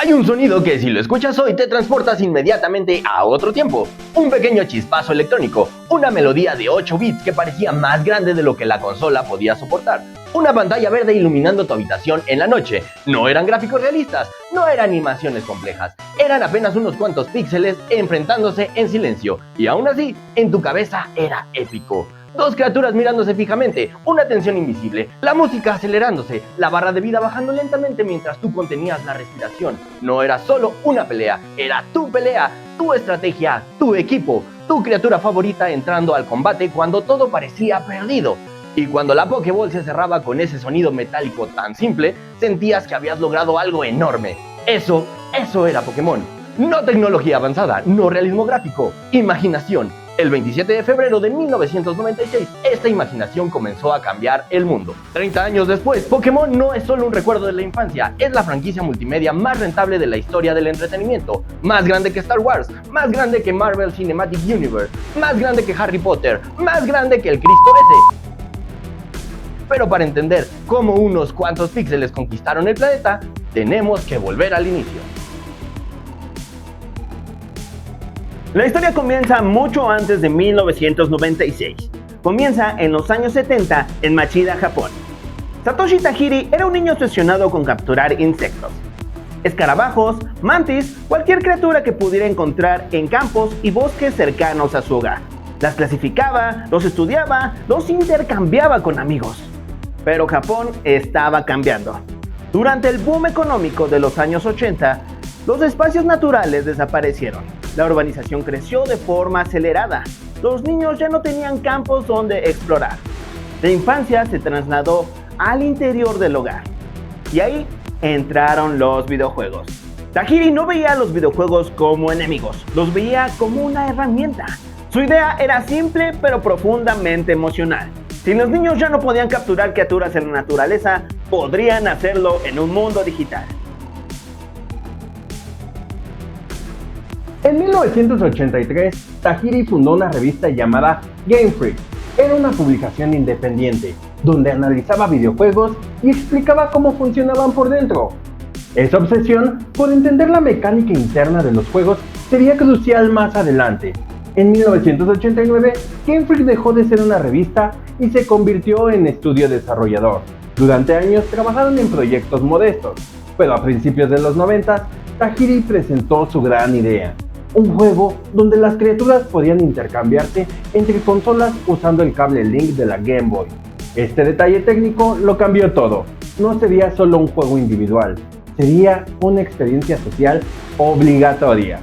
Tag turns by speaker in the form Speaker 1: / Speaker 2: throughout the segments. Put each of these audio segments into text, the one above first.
Speaker 1: Hay un sonido que si lo escuchas hoy te transportas inmediatamente a otro tiempo. Un pequeño chispazo electrónico, una melodía de 8 bits que parecía más grande de lo que la consola podía soportar. Una pantalla verde iluminando tu habitación en la noche. No eran gráficos realistas, no eran animaciones complejas. Eran apenas unos cuantos píxeles enfrentándose en silencio. Y aún así, en tu cabeza era épico. Dos criaturas mirándose fijamente, una tensión invisible, la música acelerándose, la barra de vida bajando lentamente mientras tú contenías la respiración. No era solo una pelea, era tu pelea, tu estrategia, tu equipo, tu criatura favorita entrando al combate cuando todo parecía perdido. Y cuando la Pokéball se cerraba con ese sonido metálico tan simple, sentías que habías logrado algo enorme. Eso era Pokémon. No tecnología avanzada, no realismo gráfico, imaginación. El 27 de febrero de 1996, esta imaginación comenzó a cambiar el mundo. 30 años después, Pokémon no es solo un recuerdo de la infancia, es la franquicia multimedia más rentable de la historia del entretenimiento. Más grande que Star Wars, más grande que Marvel Cinematic Universe, más grande que Harry Potter, más grande que el Cristo ese. Pero para entender cómo unos cuantos píxeles conquistaron el planeta, tenemos que volver al inicio.
Speaker 2: La historia comienza mucho antes de 1996. Comienza en los años 70 en Machida, Japón. Satoshi Tajiri era un niño obsesionado con capturar insectos. Escarabajos, mantis, cualquier criatura que pudiera encontrar en campos y bosques cercanos a su hogar. Las clasificaba, los estudiaba, los intercambiaba con amigos. Pero Japón estaba cambiando. Durante el boom económico de los años 80, los espacios naturales desaparecieron. La urbanización creció de forma acelerada. Los niños ya no tenían campos donde explorar. La infancia se trasladó al interior del hogar. Y ahí entraron los videojuegos. Tajiri no veía a los videojuegos como enemigos, los veía como una herramienta. Su idea era simple pero profundamente emocional. Si los niños ya no podían capturar criaturas en la naturaleza, podrían hacerlo en un mundo digital.
Speaker 3: En 1983, Tajiri fundó una revista llamada Game Freak. Era una publicación independiente, donde analizaba videojuegos y explicaba cómo funcionaban por dentro. Esa obsesión por entender la mecánica interna de los juegos sería crucial más adelante. En 1989, Game Freak dejó de ser una revista y se convirtió en estudio desarrollador. Durante años trabajaron en proyectos modestos, pero a principios de los 90, Tajiri presentó su gran idea. Un juego donde las criaturas podían intercambiarse entre consolas usando el cable Link de la Game Boy. Este detalle técnico lo cambió todo. No sería solo un juego individual, sería una experiencia social obligatoria.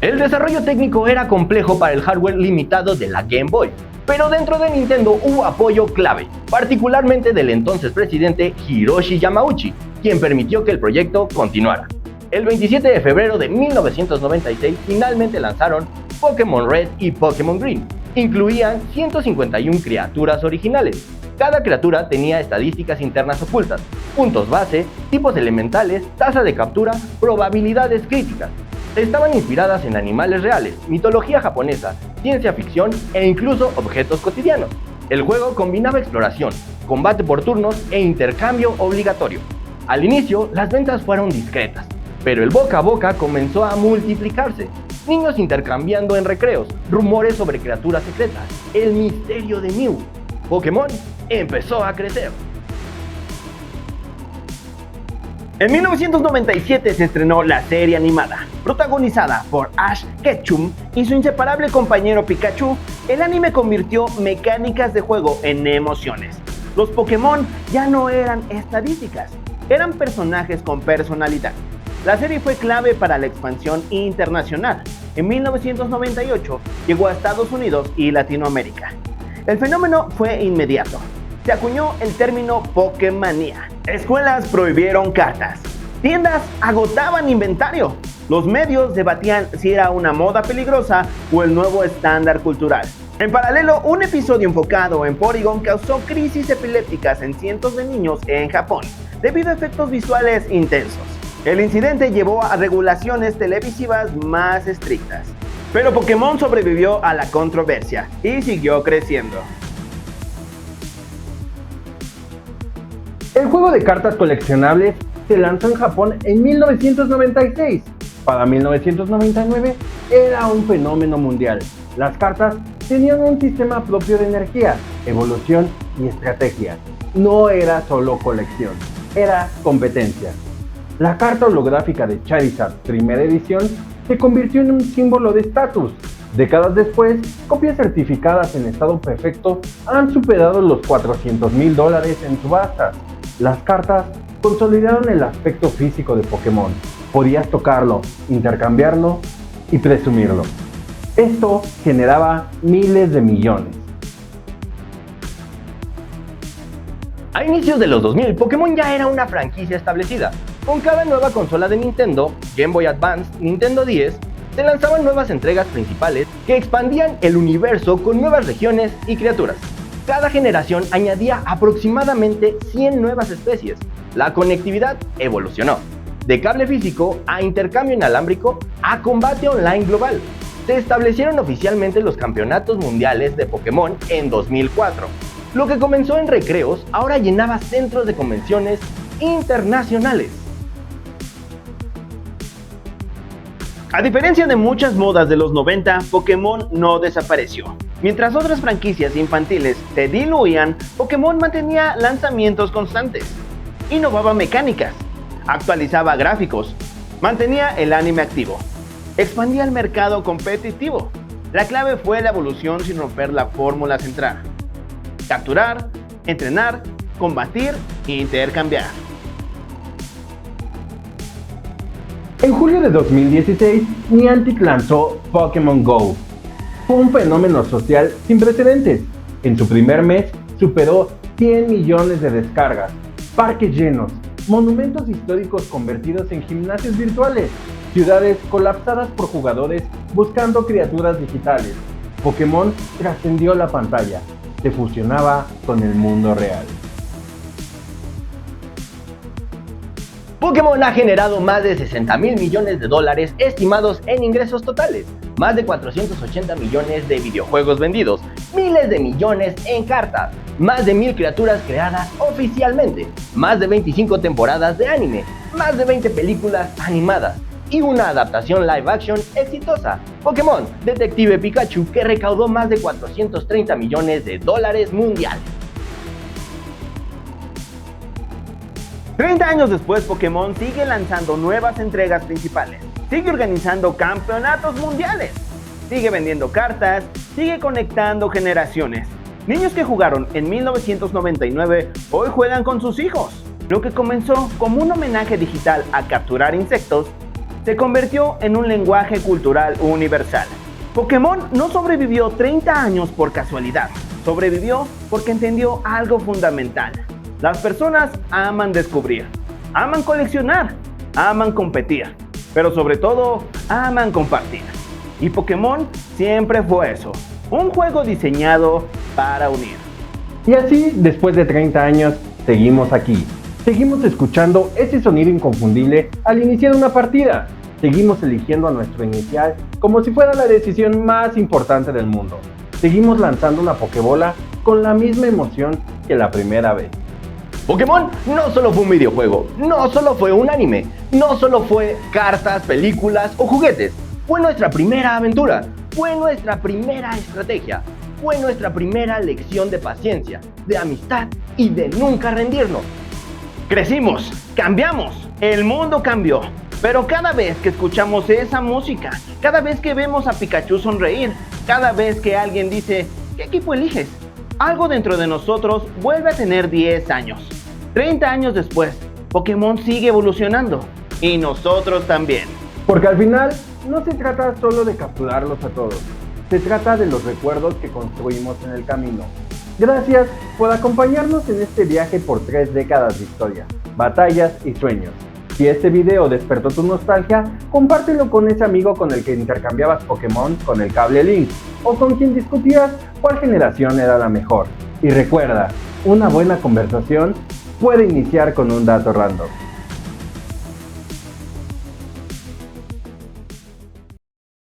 Speaker 1: El desarrollo técnico era complejo para el hardware limitado de la Game Boy, pero dentro de Nintendo hubo apoyo clave, particularmente del entonces presidente Hiroshi Yamauchi, quien permitió que el proyecto continuara. El 27 de febrero de 1996 finalmente lanzaron Pokémon Red y Pokémon Green. Incluían 151 criaturas originales. Cada criatura tenía estadísticas internas ocultas, puntos base, tipos elementales, tasa de captura, probabilidades críticas. Estaban inspiradas en animales reales, mitología japonesa, ciencia ficción e incluso objetos cotidianos. El juego combinaba exploración, combate por turnos e intercambio obligatorio. Al inicio, las ventas fueron discretas, pero el boca a boca comenzó a multiplicarse. Niños intercambiando en recreos, rumores sobre criaturas secretas, el misterio de Mew. Pokémon empezó a crecer.
Speaker 2: En 1997 se estrenó la serie animada, protagonizada por Ash Ketchum y su inseparable compañero Pikachu. El anime convirtió mecánicas de juego en emociones. Los Pokémon ya no eran estadísticas, eran personajes con personalidad. La serie fue clave para la expansión internacional. En 1998 llegó a Estados Unidos y Latinoamérica. El fenómeno fue inmediato. Se acuñó el término Pokémonía. Escuelas prohibieron cartas. Tiendas agotaban inventario. Los medios debatían si era una moda peligrosa o el nuevo estándar cultural. En paralelo, un episodio enfocado en Porygon causó crisis epilépticas en cientos de niños en Japón, debido a efectos visuales intensos. El incidente llevó a regulaciones televisivas más estrictas. Pero Pokémon sobrevivió a la controversia y siguió creciendo.
Speaker 3: El juego de cartas coleccionables se lanzó en Japón en 1996. Para 1999 era un fenómeno mundial. Las cartas tenían un sistema propio de energía, evolución y estrategia. No era solo colección, era competencia. La carta holográfica de Charizard primera edición se convirtió en un símbolo de estatus. Décadas después, copias certificadas en estado perfecto han superado los $400,000 en subastas. Las cartas consolidaron el aspecto físico de Pokémon. Podías tocarlo, intercambiarlo y presumirlo. Esto generaba miles de millones.
Speaker 1: A inicios de los 2000, Pokémon ya era una franquicia establecida. Con cada nueva consola de Nintendo, Game Boy Advance, Nintendo 10, se lanzaban nuevas entregas principales que expandían el universo con nuevas regiones y criaturas. Cada generación añadía aproximadamente 100 nuevas especies. La conectividad evolucionó, de cable físico a intercambio inalámbrico a combate online global. Se establecieron oficialmente los campeonatos mundiales de Pokémon en 2004. Lo que comenzó en recreos ahora llenaba centros de convenciones internacionales.
Speaker 2: A diferencia de muchas modas de los 90, Pokémon no desapareció. Mientras otras franquicias infantiles se diluían, Pokémon mantenía lanzamientos constantes, innovaba mecánicas, actualizaba gráficos, mantenía el anime activo, expandía el mercado competitivo. La clave fue la evolución sin romper la fórmula central: capturar, entrenar, combatir e intercambiar.
Speaker 3: En julio de 2016, Niantic lanzó Pokémon Go. Fue un fenómeno social sin precedentes. En su primer mes superó 100 millones de descargas, parques llenos, monumentos históricos convertidos en gimnasios virtuales, ciudades colapsadas por jugadores buscando criaturas digitales. Pokémon trascendió la pantalla, se fusionaba con el mundo real.
Speaker 1: Pokémon ha generado más de $60,000 millones estimados en ingresos totales, más de 480 millones de videojuegos vendidos, miles de millones en cartas, más de 1000 criaturas creadas oficialmente, más de 25 temporadas de anime, más de 20 películas animadas y una adaptación live action exitosa, Pokémon Detective Pikachu, que recaudó más de $430 millones mundiales.
Speaker 2: 30 años después, Pokémon sigue lanzando nuevas entregas principales, sigue organizando campeonatos mundiales, sigue vendiendo cartas, sigue conectando generaciones. Niños que jugaron en 1999 hoy juegan con sus hijos. Lo que comenzó como un homenaje digital a capturar insectos se convirtió en un lenguaje cultural universal. Pokémon no sobrevivió 30 años por casualidad, sobrevivió porque entendió algo fundamental. Las personas aman descubrir, aman coleccionar, aman competir, pero sobre todo aman compartir. Y Pokémon siempre fue eso, un juego diseñado para unir.
Speaker 3: Y así, después de 30 años, seguimos aquí. Seguimos escuchando ese sonido inconfundible al iniciar una partida. Seguimos eligiendo a nuestro inicial como si fuera la decisión más importante del mundo. Seguimos lanzando una Pokébola con la misma emoción que la primera vez.
Speaker 1: Pokémon no solo fue un videojuego, no solo fue un anime, no solo fue cartas, películas o juguetes. Fue nuestra primera aventura, fue nuestra primera estrategia, fue nuestra primera lección de paciencia, de amistad y de nunca rendirnos.
Speaker 2: Crecimos, cambiamos, el mundo cambió. Pero cada vez que escuchamos esa música, cada vez que vemos a Pikachu sonreír, cada vez que alguien dice, ¿qué equipo eliges?, algo dentro de nosotros vuelve a tener 10 años. 30 años después, Pokémon sigue evolucionando. Y nosotros también.
Speaker 3: Porque al final, no se trata solo de capturarlos a todos. Se trata de los recuerdos que construimos en el camino. Gracias por acompañarnos en este viaje por 3 décadas de historia, batallas y sueños. Si este video despertó tu nostalgia, compártelo con ese amigo con el que intercambiabas Pokémon con el cable Link, o con quien discutías cuál generación era la mejor. Y recuerda, una buena conversación puede iniciar con un dato random.